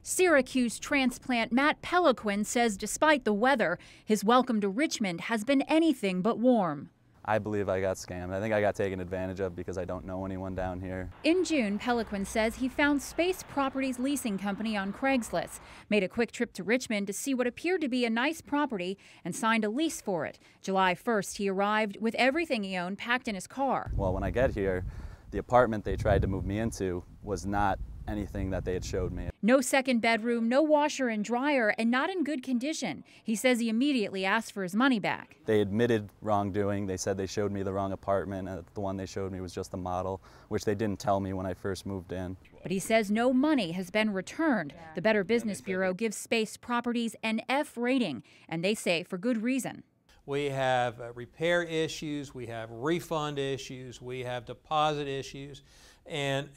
Syracuse transplant Matt Peliquin says despite the weather, his welcome to Richmond has been anything but warm. I believe I got scammed. I think I got taken advantage of because I don't know anyone down here. In June, Peliquin says he found Space Properties Leasing Company on Craigslist, made a quick trip to Richmond to see what appeared to be a nice property, and signed a lease for it. July 1st, he arrived with everything he owned packed in his car. Well, when I get here, the apartment they tried to move me into was not anything that they had showed me. No second bedroom, no washer and dryer, and not in good condition. He says he immediately asked for his money back. They admitted wrongdoing. They said they showed me the wrong apartment, and the one they showed me was just a model, which they didn't tell me when I first moved in. But he says no money has been returned. The Better Business Bureau gives Space Properties an F rating, and they say for good reason. We have repair issues, we have refund issues, we have deposit issues. And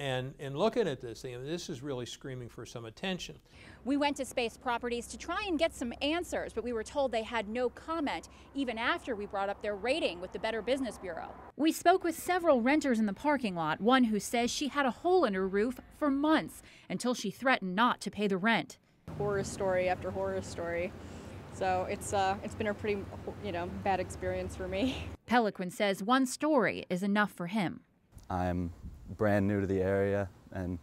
looking at this thing, this is really screaming for some attention. We went to Space Properties to try and get some answers, but we were told they had no comment even after we brought up their rating with the Better Business Bureau. We spoke with several renters in the parking lot, one who says she had a hole in her roof for months until she threatened not to pay the rent. Horror story after horror story. So it's been a pretty, bad experience for me. Peliquin says one story is enough for him. I'm brand new to the area, and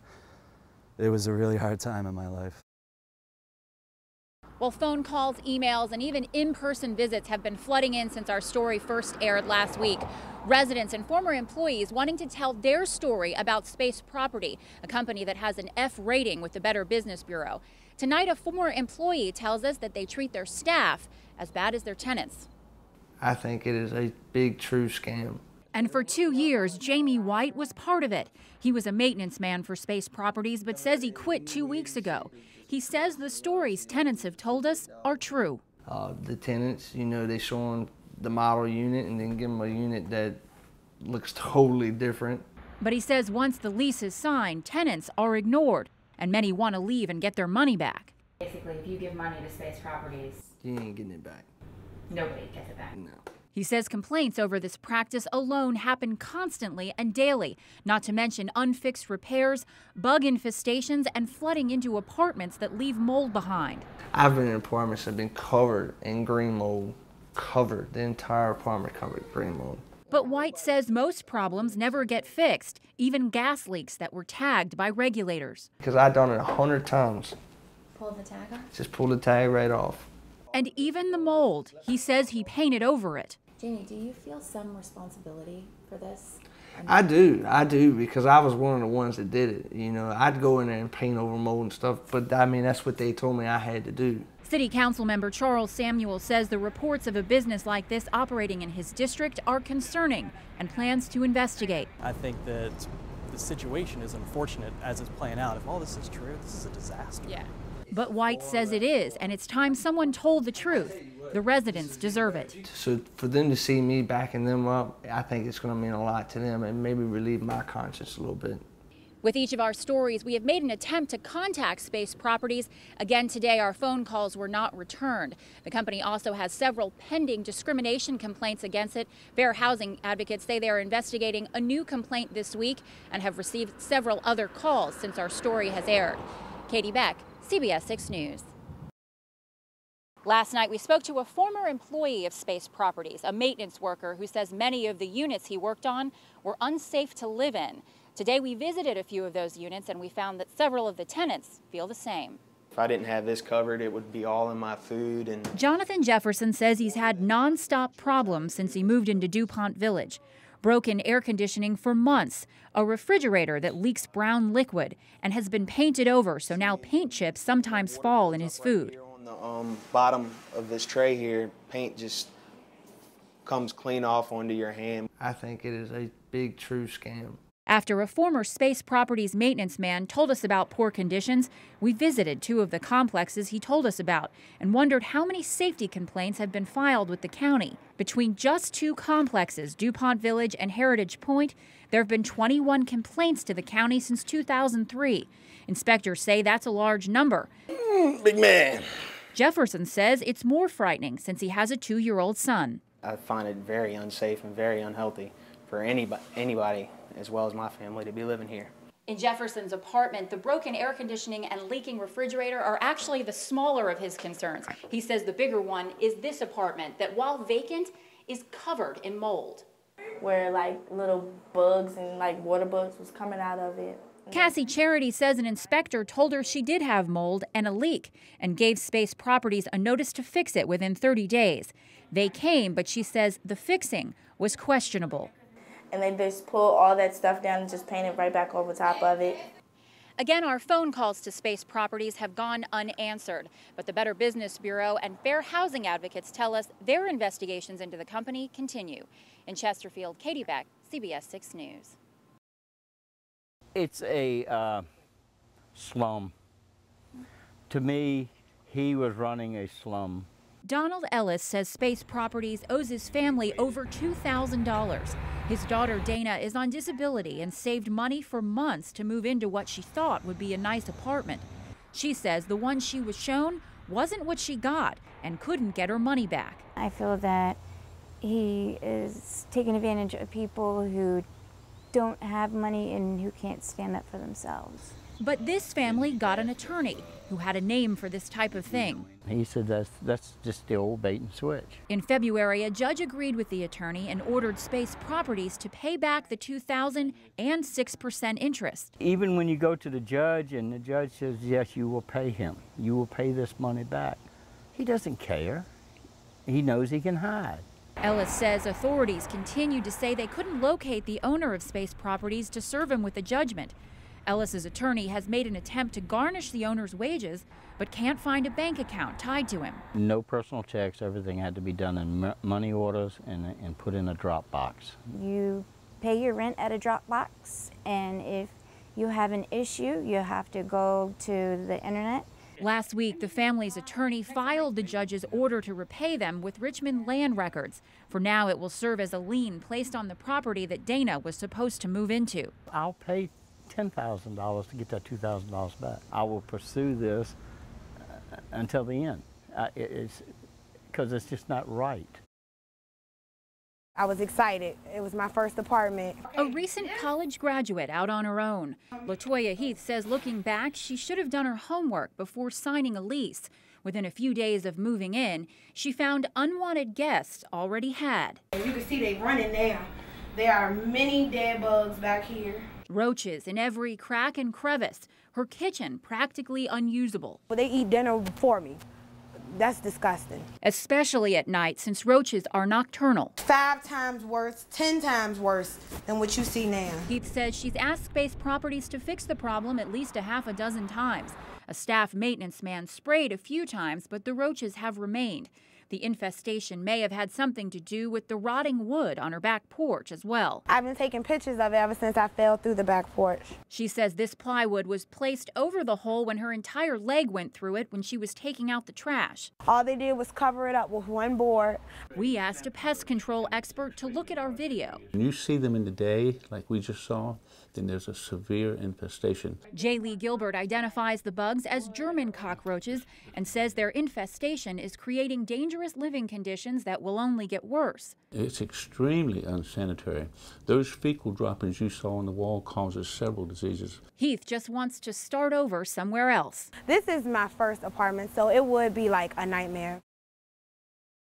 it was a really hard time in my life. Well, phone calls, emails, and even in-person visits have been flooding in since our story first aired last week. Residents and former employees wanting to tell their story about Space Property, a company that has an F rating with the Better Business Bureau. Tonight, a former employee tells us that they treat their staff as bad as their tenants. I think it is a big, true scam. And for 2 years, Jamie White was part of it. He was a maintenance man for Space Properties, but says he quit 2 weeks ago. He says the stories tenants have told us are true. The tenants, they show them the model unit and then give them a unit that looks totally different. But he says once the lease is signed, tenants are ignored, and many want to leave and get their money back. Basically, if you give money to Space Properties, you ain't getting it back. Nobody gets it back. No. He says complaints over this practice alone happen constantly and daily, not to mention unfixed repairs, bug infestations, and flooding into apartments that leave mold behind. I've been in apartments that have been covered in green mold, the entire apartment covered in green mold. But White says most problems never get fixed, even gas leaks that were tagged by regulators. Because I've done it 100 times. Pull the tag off? Just pull the tag right off. And even the mold, he says he painted over it. Jamie, do you feel some responsibility for this? I do, because I was one of the ones that did it. I'd go in there and paint over mold and stuff, but that's what they told me I had to do. City Council member Charles Samuel says the reports of a business like this operating in his district are concerning and plans to investigate. I think that the situation is unfortunate as it's playing out. If all this is true, this is a disaster. Yeah. But White says it is, and it's time someone told the truth. The residents deserve it. So for them to see me backing them up, I think it's going to mean a lot to them and maybe relieve my conscience a little bit. With each of our stories, we have made an attempt to contact Space Properties. Again, today our phone calls were not returned. The company also has several pending discrimination complaints against it. Fair housing advocates say they are investigating a new complaint this week and have received several other calls since our story has aired. Katie Beck, CBS 6 News. Last night, we spoke to a former employee of Space Properties, a maintenance worker who says many of the units he worked on were unsafe to live in. Today, we visited a few of those units, and we found that several of the tenants feel the same. If I didn't have this covered, it would be all in my food. And Jonathan Jefferson says he's had nonstop problems since he moved into DuPont Village. Broken air conditioning for months, a refrigerator that leaks brown liquid and has been painted over, so now paint chips sometimes fall in his food. On the bottom of this tray here, paint just comes clean off onto your hand. I think it is a big, true scam. After a former Space Properties maintenance man told us about poor conditions, we visited two of the complexes he told us about and wondered how many safety complaints have been filed with the county. Between just two complexes, DuPont Village and Heritage Point, there have been 21 complaints to the county since 2003. Inspectors say that's a large number. Big man. Jefferson says it's more frightening since he has a 2-year-old son. I find it very unsafe and very unhealthy for anybody, as well as my family, to be living here. In Jefferson's apartment, the broken air conditioning and leaking refrigerator are actually the smaller of his concerns. He says the bigger one is this apartment that, while vacant, is covered in mold. Where like little bugs and like water bugs was coming out of it. Cassie Charity says an inspector told her she did have mold and a leak and gave Space Properties a notice to fix it within 30 days. They came, but she says the fixing was questionable. And they just pull all that stuff down and just paint it right back over top of it. Again, our phone calls to Space Properties have gone unanswered, but the Better Business Bureau and fair housing advocates tell us their investigations into the company continue. In Chesterfield, Katie Beck, CBS 6 News. It's a slum. To me, he was running a slum. Donald Ellis says Space Properties owes his family over $2,000. His daughter Dana is on disability and saved money for months to move into what she thought would be a nice apartment. She says the one she was shown wasn't what she got and couldn't get her money back. I feel that he is taking advantage of people who don't have money and who can't stand up for themselves. But this family got an attorney who had a name for this type of thing. He said that's just the old bait and switch. In February, a judge agreed with the attorney and ordered Space Properties to pay back the $2,000 and 6% interest. Even when you go to the judge and the judge says, yes, you will pay him, you will pay this money back, he doesn't care. He knows he can hide. Ellis says authorities continued to say they couldn't locate the owner of Space Properties to serve him with a judgment. Ellis's attorney has made an attempt to garnish the owner's wages, but can't find a bank account tied to him. No personal checks, everything had to be done in money orders and put in a drop box. You pay your rent at a drop box, and if you have an issue, you have to go to the internet. Last week, the family's attorney filed the judge's order to repay them with Richmond Land Records. For now, it will serve as a lien placed on the property that Dana was supposed to move into. I'll pay $10,000 to get that $2,000 back. I will pursue this until the end. Because it's just not right. I was excited. It was my first apartment. A recent college graduate out on her own. LaToya Heath says looking back, she should have done her homework before signing a lease. Within a few days of moving in, she found unwanted guests already had. You can see they running now. There are many dead bugs back here. Roaches in every crack and crevice. Her kitchen practically unusable. Well, they eat dinner before me. That's disgusting. Especially at night, since roaches are nocturnal. 5 times worse, 10 times worse than what you see now. Heath says she's asked Space Properties to fix the problem at least a half a dozen times. A staff maintenance man sprayed a few times, but the roaches have remained. The infestation may have had something to do with the rotting wood on her back porch as well. I've been taking pictures of it ever since I fell through the back porch. She says this plywood was placed over the hole when her entire leg went through it when she was taking out the trash. All they did was cover it up with one board. We asked a pest control expert to look at our video. When you see them in the day, like we just saw, then there's a severe infestation. J. Lee Gilbert identifies the bugs as German cockroaches and says their infestation is creating dangerous living conditions that will only get worse. It's extremely unsanitary. Those fecal droppings you saw on the wall causes several diseases. Heath just wants to start over somewhere else. This is my first apartment, so it would be like a nightmare.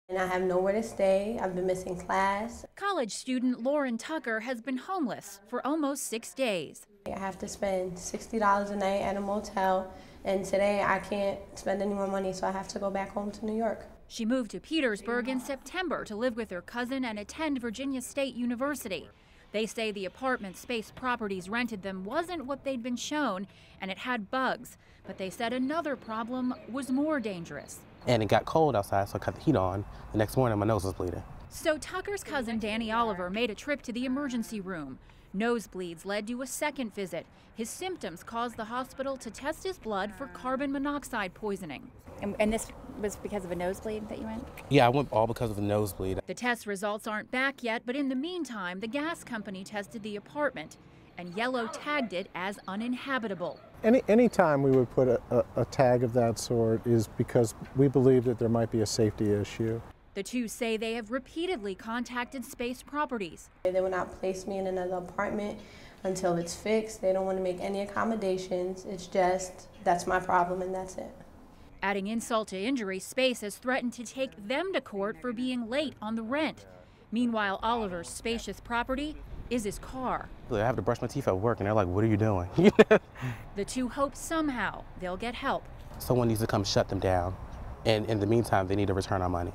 And I have nowhere to stay. I've been missing class. College student Lauren Tucker has been homeless for almost 6 days. I have to spend $60 a night at a motel, and today I can't spend any more money, so I have to go back home to New York. She moved to Petersburg in September to live with her cousin and attend Virginia State University. They say the apartment Space Properties rented them wasn't what they'd been shown, and it had bugs. But they said another problem was more dangerous. And it got cold outside, so I cut the heat on. The next morning, my nose was bleeding. So Tucker's cousin, Danny Oliver, made a trip to the emergency room. Nosebleeds led to a second visit. His symptoms caused the hospital to test his blood for carbon monoxide poisoning. And this was because of a nosebleed that you went? Yeah, I went all because of the nosebleed. The test results aren't back yet, but in the meantime, the gas company tested the apartment and yellow tagged it as uninhabitable. Any time we would put a tag of that sort is because we believe that there might be a safety issue. The two say they have repeatedly contacted Space Properties. They would not place me in another apartment. until it's fixed. They don't want to make any accommodations. It's just, that's my problem and that's it. Adding insult to injury, Space has threatened to take them to court for being late on the rent. Meanwhile, Oliver's spacious property is his car. I have to brush my teeth at work and they're like, what are you doing? The two hope somehow they'll get help. Someone needs to come shut them down. And in the meantime, they need to return our money.